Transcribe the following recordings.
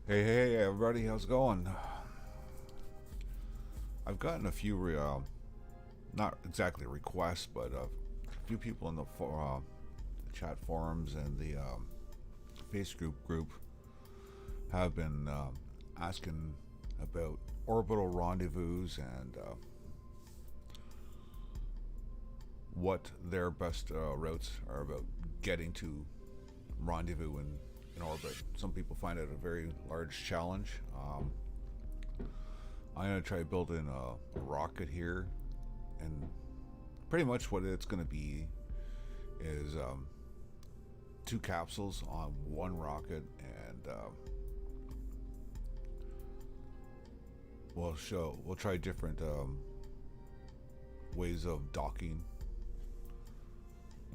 Hey, everybody, how's it going? I've gotten a few, not exactly requests, but a few people in the chat forums and the Facebook group have been asking about orbital rendezvous and what their best routes are about getting to rendezvous in orbit. Some people find it a very large challenge. I'm gonna try building a rocket here, and pretty much what it's gonna be is two capsules on one rocket, and we'll try different ways of docking,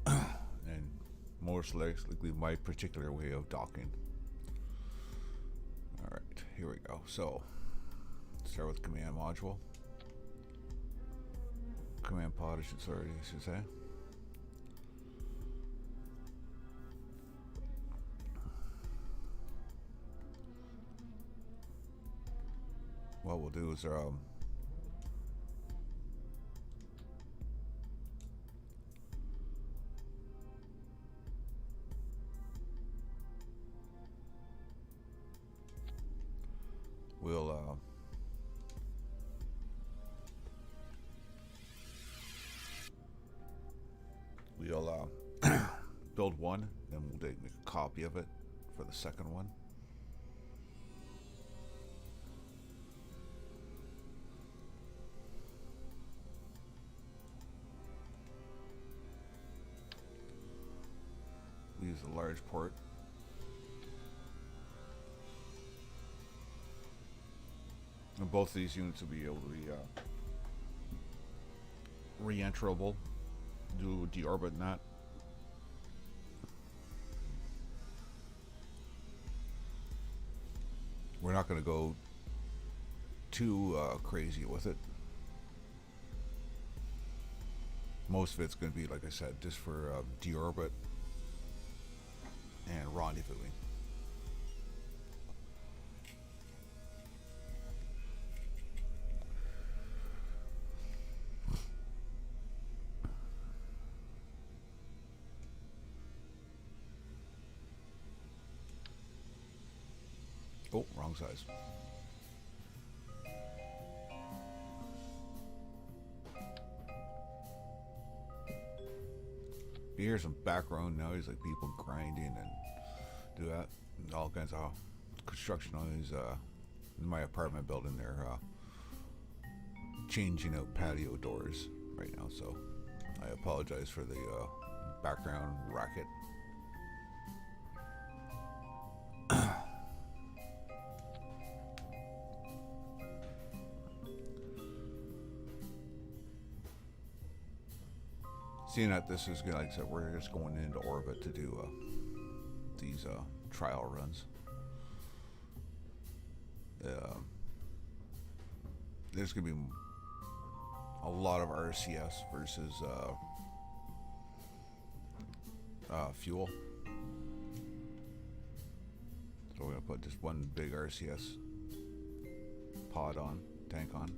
and most likely my particular way of docking. All right, here we go. So start with command module, command pod. I should say. What we'll do is we'll we'll build one, then we'll make a copy of it for the second one. We use a large port. And both of these units will be able to be re-enterable, do deorbit in that. We're not going to go too crazy with it. Most of it's going to be, like I said, just for deorbit and rendezvousing. Oh, wrong size. You hear some background noise, like people grinding and do that, and all kinds of construction noise. In my apartment building, they're changing out patio doors right now, so I apologize for the background racket. Seeing that this is, like I said, we're just going into orbit to do these trial runs. There's going to be a lot of RCS versus fuel. So we're going to put just one big RCS pod on, tank on.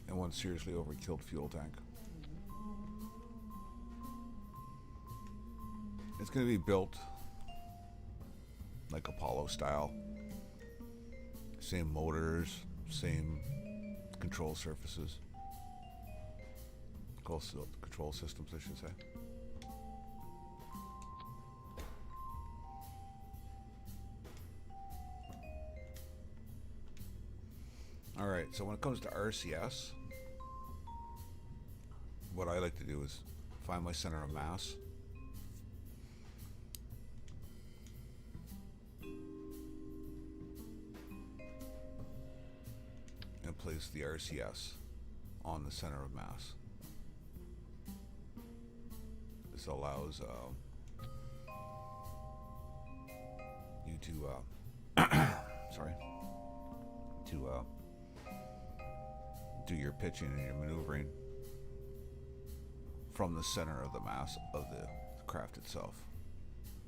And one seriously overkilled fuel tank. It's going to be built like Apollo style. Same motors, same control surfaces. Control systems, I should say. Alright, so when it comes to RCS, what I like to do is find my center of mass. And place the RCS on the center of mass. This allows you to sorry, to do your pitching and your maneuvering from the center of the mass of the craft itself.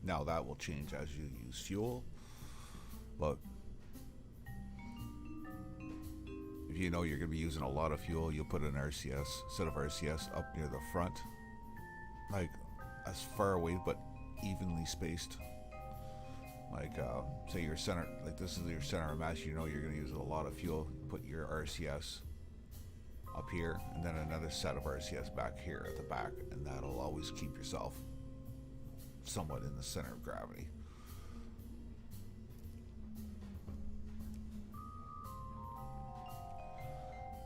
Now that will change as you use fuel, but if you know you're going to be using a lot of fuel, you'll put an RCS, set of RCS up near the front, like as far away but evenly spaced. Like say your center, like this is your center of mass, you know you're going to use a lot of fuel, put your RCS up here and then another set of RCS back here at the back, and that'll always keep yourself somewhat in the center of gravity.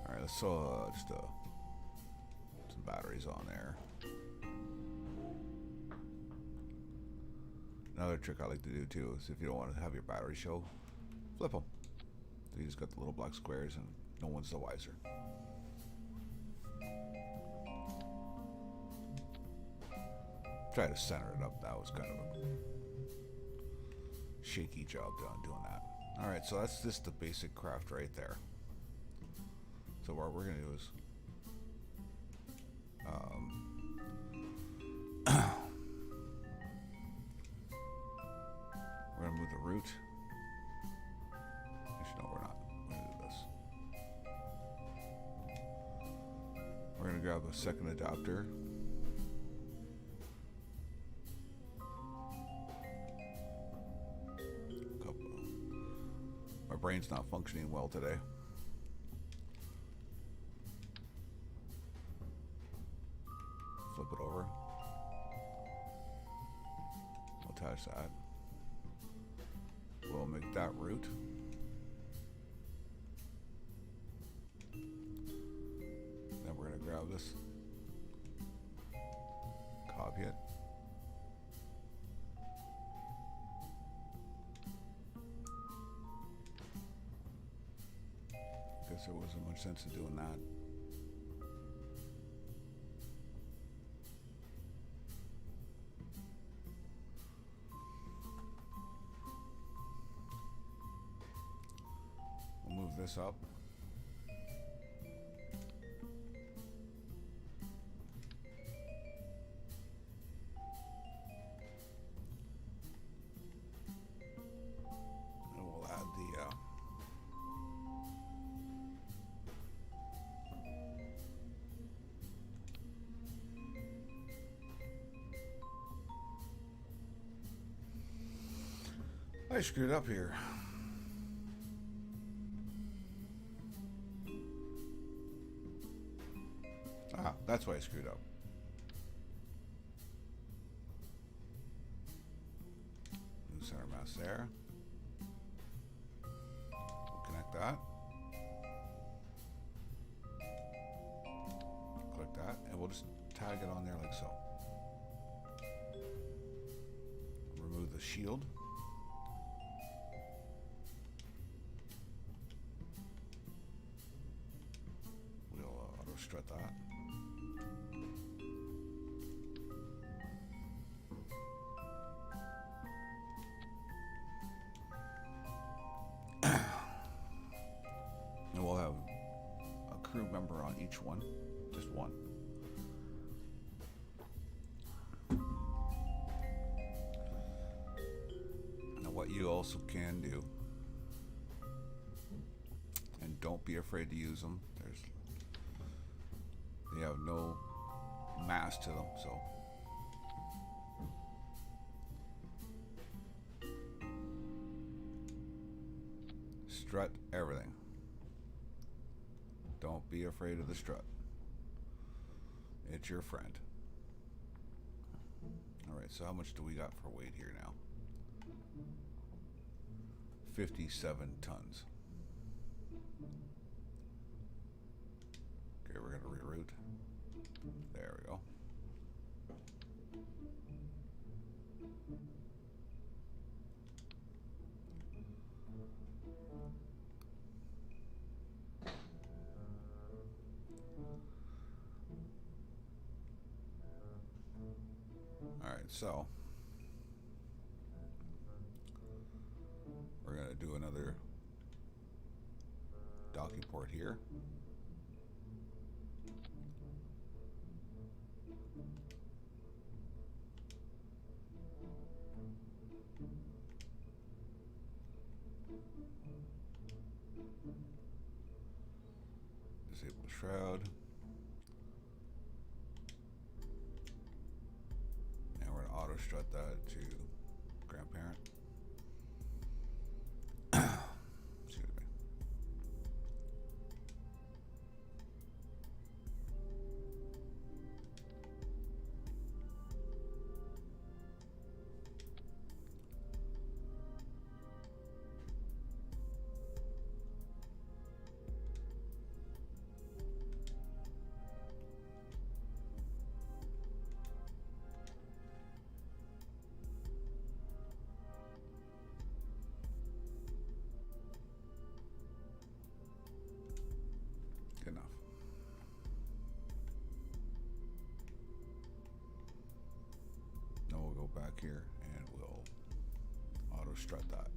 Alright, let's throw just some batteries on there. Another trick I like to do too is if you don't want to have your battery show, flip them. So you just got the little black squares and no one's the wiser. Try to center it up. That was kind of a shaky job doing that. Alright, so that's just the basic craft right there. So what we're going to do is we're going to move the root. Actually, no, we're not. We're going to do this. We're going to grab a second adapter. My brain's not functioning well today. Flip it over. Attach that. We'll make that root. Then we're going to grab this. Copy it. Guess there wasn't much sense in doing that. We'll move this up. And we'll add the I screwed up here. Ah, that's why I screwed up. New center mass there. We'll connect that. Click that, and we'll just tag it on there like so. Remove the shield. Strut that. And we'll have a crew member on each one, just one. Now what you also can do, and don't be afraid to use them, they have no mass to them, so strut everything. Don't be afraid of the strut. It's your friend. Alright, so how much do we got for weight here now? 57 tons. Okay, we're going to reroute. There we go. All right, so start here. Disable shroud. And we're going to auto strut that to grandparent. Excuse me. Good enough. Now we'll go back here and we'll auto strut that.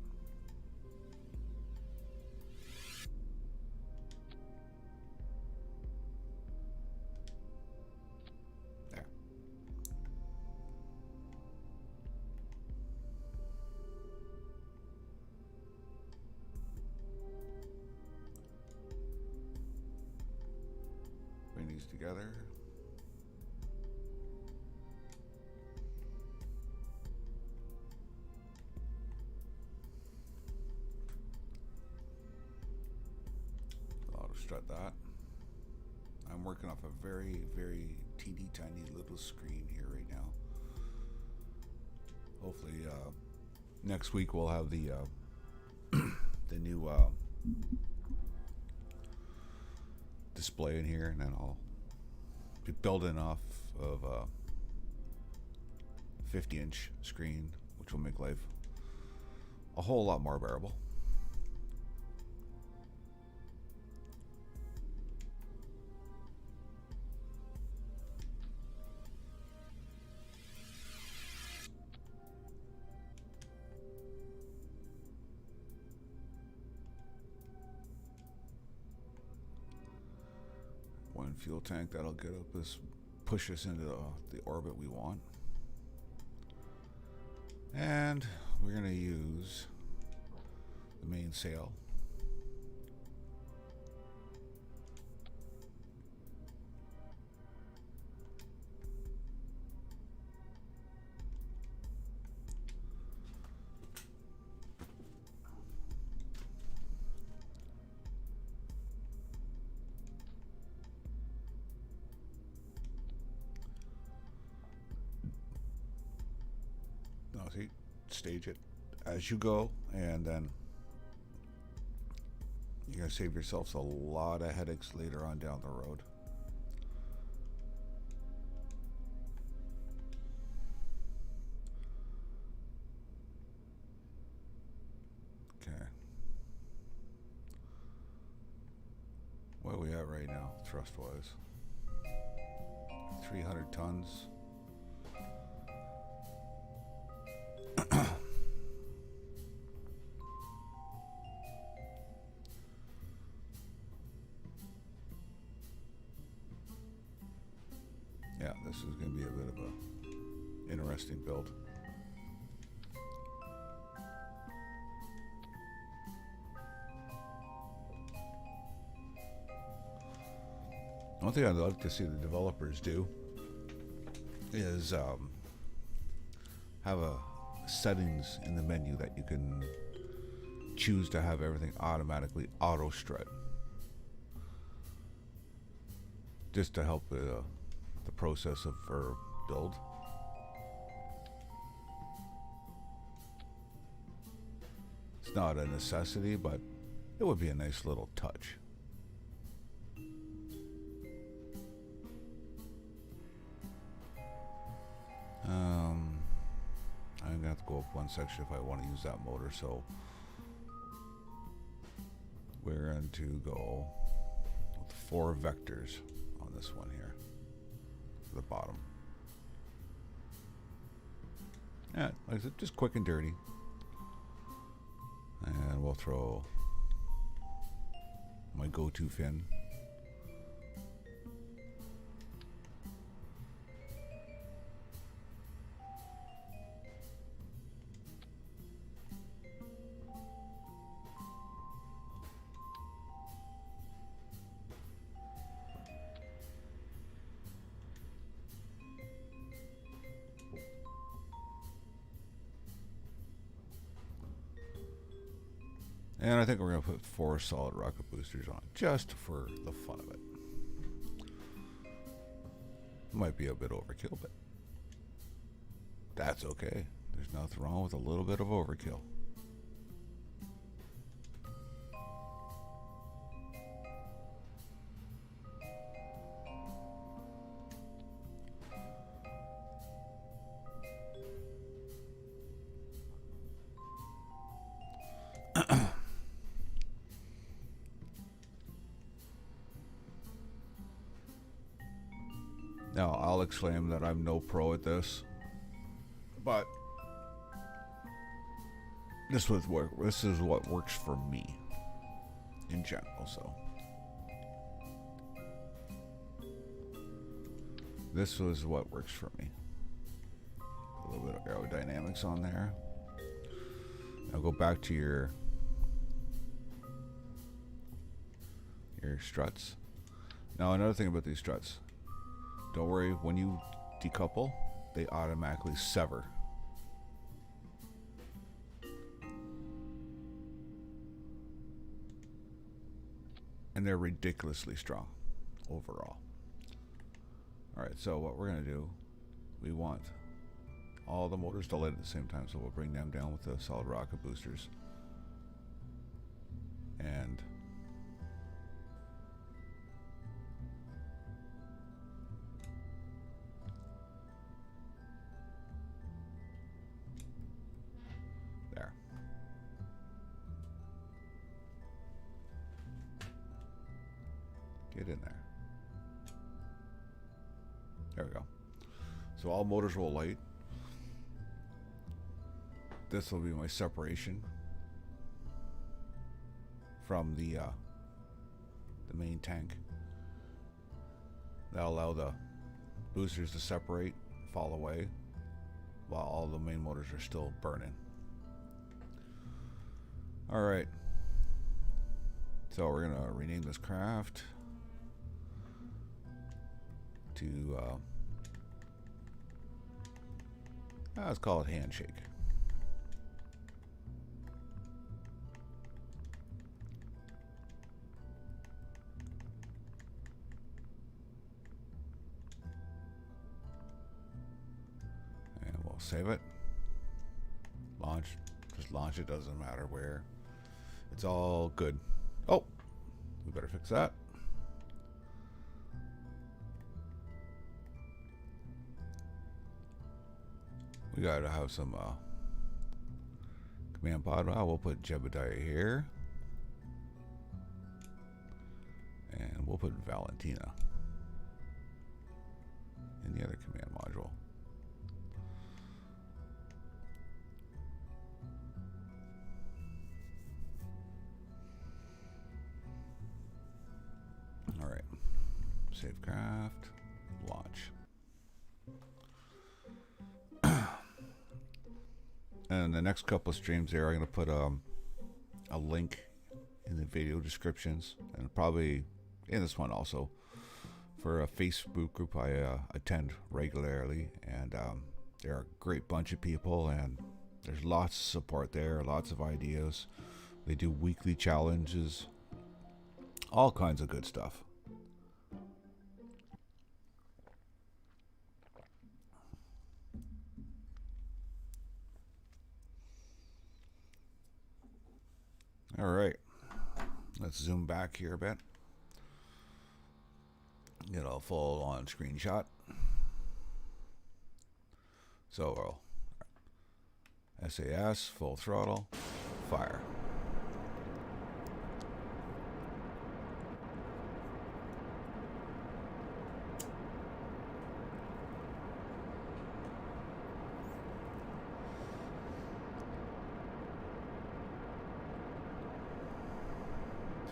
There. Bring these together. Auto strut that. I'm working off a very, very teeny tiny little screen here right now. Hopefully next week we'll have the the new display in here, and then I'll be building off of a 50-inch screen, which will make life a whole lot more bearable. One fuel tank, that'll get up us, push us into the orbit we want. And we're going to use the main sail. No, see, stage it as you go, and then you're going to save yourselves a lot of headaches later on down the road. Okay. What are we at right now, thrust-wise? 300 tons. Yeah, this is going to be a bit of a interesting build. One thing I'd like to see the developers do is have a settings in the menu that you can choose to have everything automatically auto strut, just to help the process of our build. It's not a necessity, but it would be a nice little touch. I'm gonna have to go up one section if I want to use that motor, so we're going to go with 4 vectors on this one here for the bottom. Yeah, like I said, just quick and dirty. And we'll throw my go-to fin. And I think we're going to put 4 solid rocket boosters on just for the fun of it. Might be a bit overkill, but that's okay. There's nothing wrong with a little bit of overkill. Now, I'll exclaim that I'm no pro at this, but this is what works for me in general. So this was what works for me. A little bit of aerodynamics on there. Now go back to your struts. Now another thing about these struts. Don't worry, when you decouple, they automatically sever. And they're ridiculously strong overall. Alright, so what we're going to do, we want all the motors to light at the same time, so we'll bring them down with the solid rocket boosters. And there. Get in there. There we go. So all motors will light. This will be my separation from the main tank. That'll allow the boosters to separate, fall away, while all the main motors are still burning. All right. So we're gonna rename this craft to let's call it Handshake. And we'll save it. Launch. Just launch it, doesn't matter where. It's all good. Oh, we better fix that. We gotta have some command pod. Well, we'll put Jebediah here. And we'll put Valentina in the other command module. All right, save craft, launch. And the next couple of streams there, I'm going to put a link in the video descriptions, and probably in this one also, for a Facebook group I attend regularly, and they're a great bunch of people, and there's lots of support there, lots of ideas. They do weekly challenges, all kinds of good stuff. All right, let's zoom back here a bit. Get a full on screenshot. So SAS, full throttle, fire.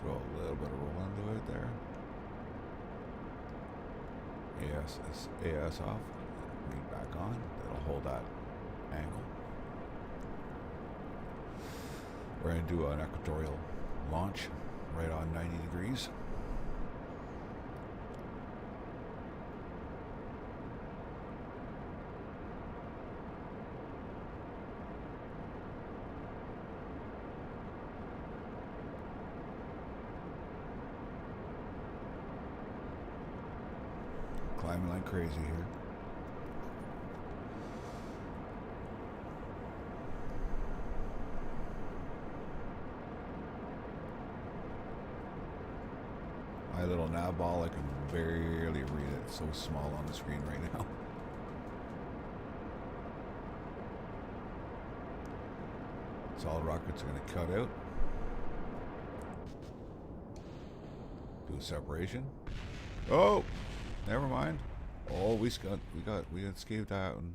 Throw a little bit of roll into it there. AS off. Read back on. That'll hold that angle. We're going to do an equatorial launch right on 90 degrees. Climbing like crazy here. My little nav ball, I can barely read it. It's so small on the screen right now. Solid rockets are going to cut out. Do a separation. Oh, never mind. Oh, we escaped that one.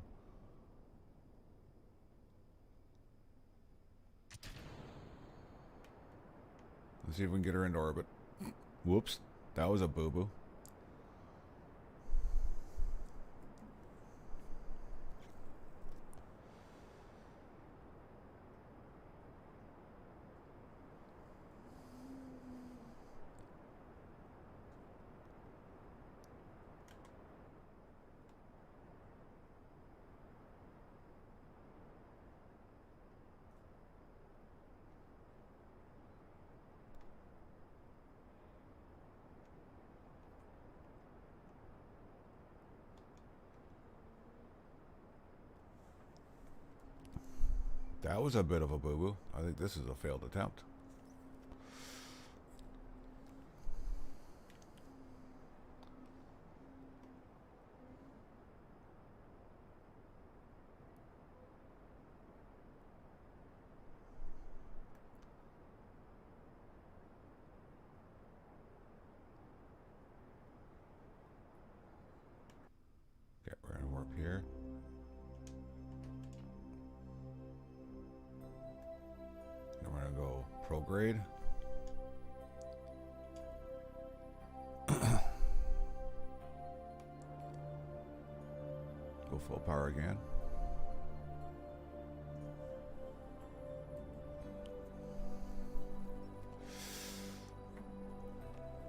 Let's see if we can get her into orbit. Whoops, that was a boo-boo. That was a bit of a boo-boo. I think this is a failed attempt. Okay, we're gonna warp here. And we're gonna go prograde. Go full power again.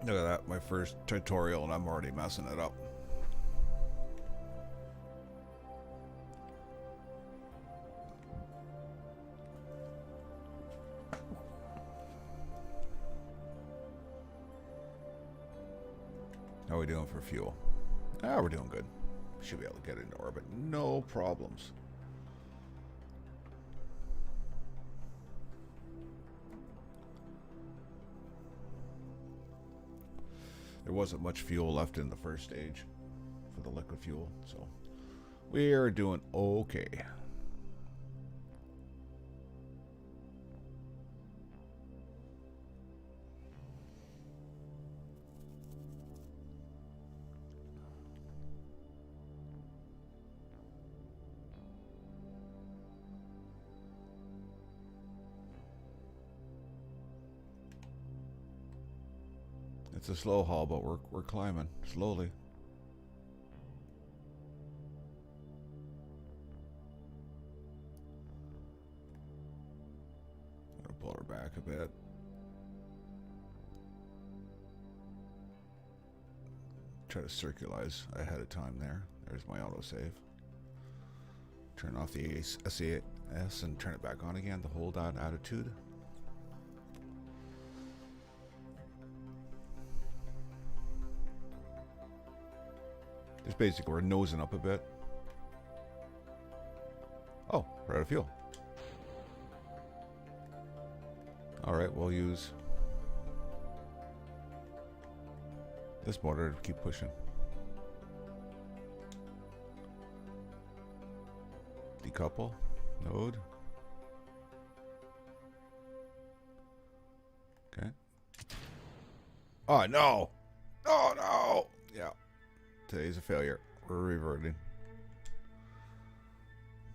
Look at that, my first tutorial and I'm already messing it up. How are we doing for fuel? Ah, we're doing good. Should be able to get into orbit. No problems. There wasn't much fuel left in the first stage for the liquid fuel, so we are doing okay. It's a slow haul, but we're climbing slowly. I'm gonna pull her back a bit. Try to circularize ahead of time there. There's my autosave. Turn off the SAS and turn it back on again to hold that attitude. Just basically, we're nosing up a bit. Oh, we're out of fuel. Alright, we'll use this motor to keep pushing. Decouple. Node. Okay. Oh, no! Oh, no! Yeah. Today's a failure. We're reverting.